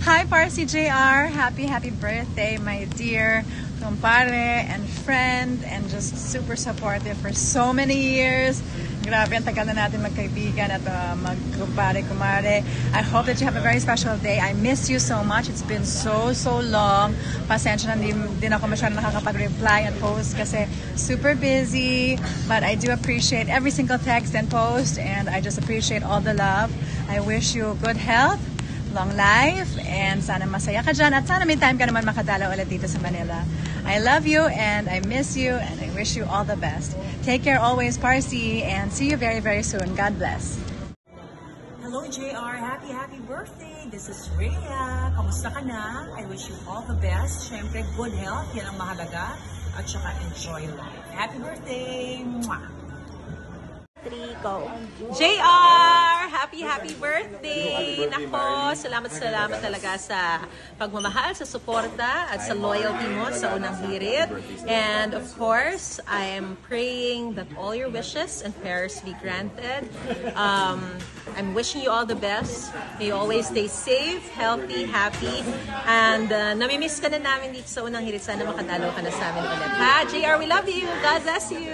Hi, Parsi JR. Happy birthday, my dear kumpare and friend, and just super supportive for so many years. Grabe, ang tagal na natin magkaibigan at magkumpare-kumare. I hope that you have a very special day. I miss you so much. It's been so long. Pasensya na din ako masyadong nakakapag-reply and post kasi super busy. But I do appreciate every single text and post, and I just appreciate all the love. I wish you good health, long life, and sana masaya ka dyan, at sana may time ka naman makadalaw ulit dito sa Manila. I love you and I miss you and I wish you all the best. Take care always, Parsi, and see you very soon. God bless. Hello JR, happy birthday! This is Rhea. Kamusta ka na? I wish you all the best. Syempre, good health, yan ang mahalaga. At saka enjoy life. Happy birthday! Mwah! 3, go. JR! Happy birthday! Nako, salamat talaga sa pagmamahal, sa suporta, at sa loyalty mo sa unang hirit. And of course, I am praying that all your wishes and prayers be granted. I'm wishing you all the best. May you always stay safe, healthy, happy. And namimiss ka na namin dito sa unang hirit. Sana makadalaw ka na sa amin ulit. Ha, JR, we love you! God bless you!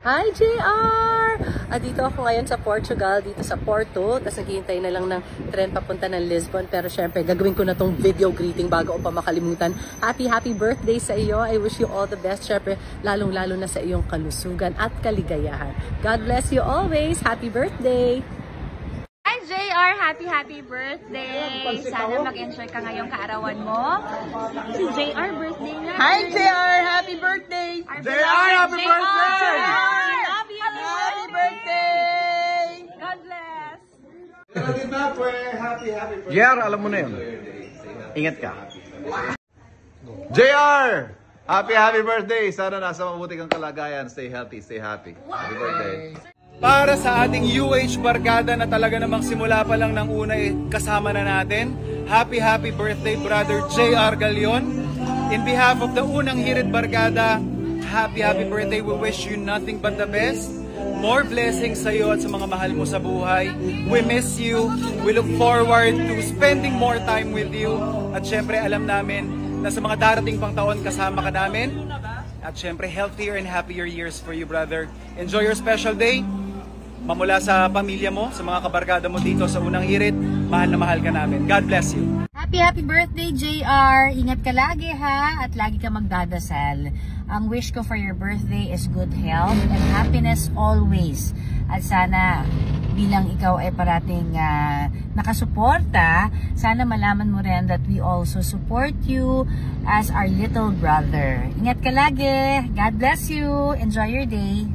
Hi, JR! Dito ako ngayon sa Portugal, dito sa Porto. Tapos naghihintay na lang ng tren papunta ng Lisbon. Pero syempre, gagawin ko na tong video greeting bago ko pa makalimutan. Happy birthday sa iyo. I wish you all the best. Syempre, lalong-lalo na sa iyong kalusugan at kaligayahan. God bless you always. Happy birthday! Hi JR! Happy birthday! Sana mag-enjoy ka ngayong kaarawan mo. Si JR, birthday na. Hi, JR! Happy birthday! JR, happy birthday! Love you! Happy birthday! God bless! Happy JR, alam mo na yun. Ingat ka. JR! Happy birthday! Sana nasa mabuti kang kalagayan. Stay healthy, stay happy. Happy birthday. Para sa ating UH Barkada na talaga namang simula pa lang ng una kasama na natin. Happy birthday, Brother JR Galion. In behalf of the Unang Hirit Barkada, happy birthday. We wish you nothing but the best. More blessings sa iyo at sa mga mahal mo sa buhay. We miss you. We look forward to spending more time with you. At syempre alam namin na sa mga darating pang taon kasama ka namin. At syempre healthier and happier years for you, brother. Enjoy your special day. Mamula sa pamilya mo, sa mga kabarkada mo dito sa Unang Hirit, mahal na mahal ka namin. God bless you. Happy birthday, JR! Ingat ka lagi ha, at lagi ka magdadasal. Ang wish ko for your birthday is good health and happiness always. At sana bilang ikaw ay parating nakasuporta, sana malaman mo rin that we also support you as our little brother. Ingat ka lagi. God bless you. Enjoy your day.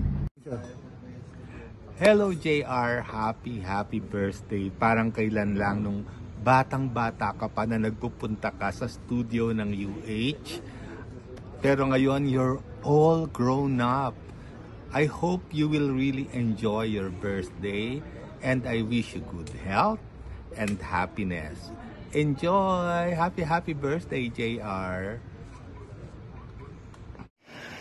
Hello JR, happy birthday. Parang kailan lang nung batang-bata ka pa na nagpupunta ka sa studio ng UH. Pero ngayon, you're all grown up. I hope you will really enjoy your birthday and I wish you good health and happiness. Enjoy! Happy birthday, JR!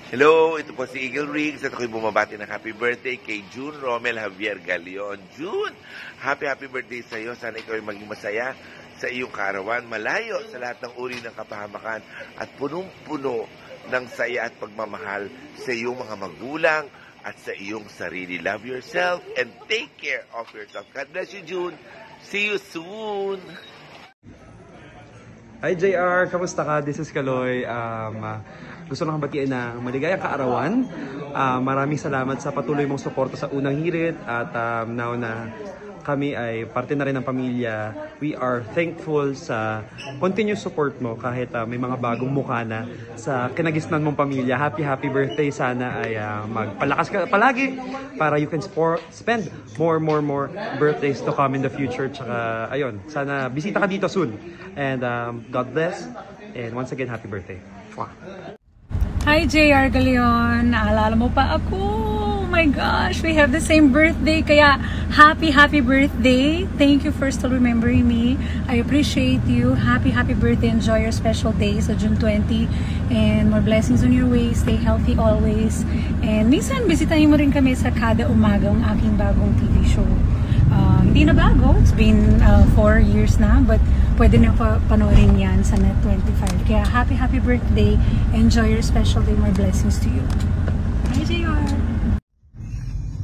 Hello, ito po si Eagle Riggs at ako'y bumabati ng happy birthday kay June Romel Javier Galion. June, happy birthday sa iyo. Sana ikaw ay maging masaya sa iyong kaarawan, malayo sa lahat ng uri ng kapahamakan at punong-puno ng saya at pagmamahal sa iyong mga magulang at sa iyong sarili. Love yourself and take care of yourself. God bless you, June. See you soon. Hi JR, kamusta ka? This is Kaloy. Gusto lang batiin na maligayang kaarawan. Maraming salamat sa patuloy mong suporta sa Unang Hirit at now na kami ay parte na rin ng pamilya. We are thankful sa continuous support mo kahit may mga bagong mukha na sa kinagisnan mong pamilya. Happy birthday. Sana ay magpalakas ka palagi para you can spend more birthdays to come in the future. Tsaka ayun, sana bisita ka dito soon. And God bless. And once again, happy birthday. Mwah. Hi JR Galion, naalala mo pa ako? Oh my gosh, we have the same birthday, kaya happy birthday. Thank you for still remembering me. I appreciate you. Happy birthday. Enjoy your special day sa June 20 and more blessings on your way. Stay healthy always. And minsan bisitahin mo rin kami sa kada umaga ang aking bagong TV show. hindi na bago. It's been 4 years na, but pwede na panoorin yan sa Net25. Kaya happy birthday. Enjoy your special day. My blessings to you. Hi, JR!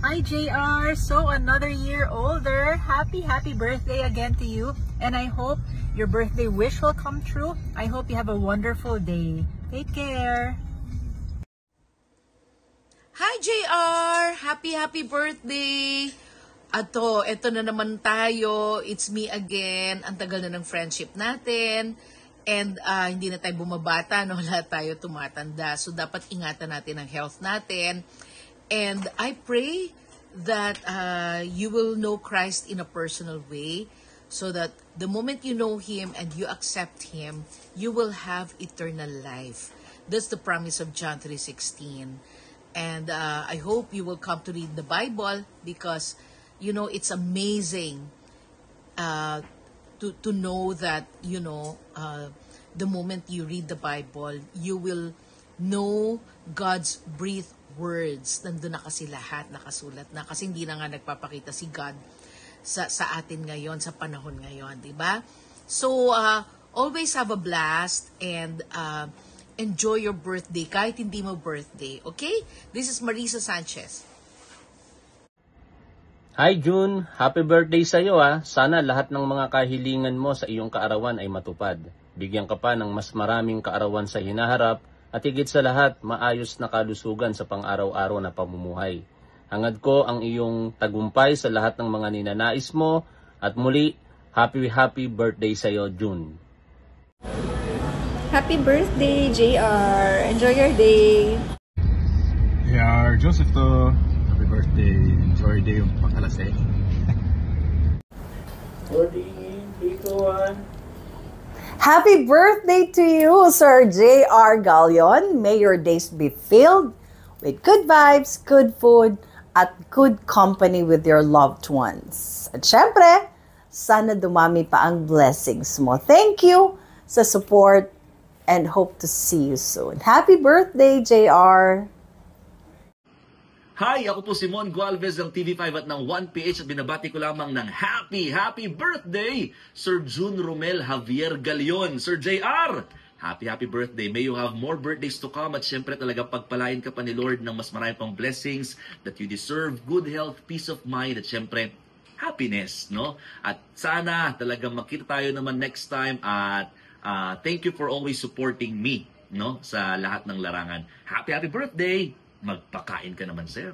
Hi, JR! So, another year older. Happy birthday again to you. And I hope your birthday wish will come true. I hope you have a wonderful day. Take care! Hi, JR! Happy birthday! Eto na naman tayo. It's me again. Ang tagal na ng friendship natin. And hindi na tayo bumabata, no? Lahat tayo tumatanda. So, dapat ingatan natin ang health natin. And I pray that you will know Christ in a personal way, so that the moment you know Him and you accept Him, you will have eternal life. That's the promise of John 3:16. And I hope you will come to read the Bible, because, you know, it's amazing to know that, you know, the moment you read the Bible, you will know God's breathed words. Nandun na kasi lahat, nakasulat na. Kasi hindi na nga nagpapakita si God sa atin ngayon, sa panahon ngayon, di ba? So, always have a blast and enjoy your birthday kahit hindi mo birthday, okay? This is Marisa Sanchez. Hi June, happy birthday sa iyo ah. Sana lahat ng mga kahilingan mo sa iyong kaarawan ay matupad. Bigyan ka pa ng mas maraming kaarawan sa hinaharap at higit sa lahat, maayos na kalusugan sa pang-araw-araw na pamumuhay. Hangad ko ang iyong tagumpay sa lahat ng mga ninanais mo at muli, happy birthday sa iyo June. Happy birthday, JR. Enjoy your day. JR, Joseph to. Happy birthday. Enjoy day yung pangkalaseng. 3, 2, 1. Happy birthday to you, Sir J.R. Galion. May your days be filled with good vibes, good food, at good company with your loved ones. At syempre, sana dumami pa ang blessings mo. Thank you sa support and hope to see you soon. Happy birthday, JR! Hi, ako po si Mon Gualvez ng TV5 at ng 1PH at binabati ko lamang ng happy birthday, Sir June Romel Javier Galion. Sir JR, happy birthday. May you have more birthdays to come at syempre talaga pagpalain ka pa ni Lord ng mas marami pang blessings that you deserve, good health, peace of mind at syempre happiness, no? At sana talaga makita tayo naman next time at thank you for always supporting me, no, sa lahat ng larangan. Happy birthday! Magpakain ka naman, sir.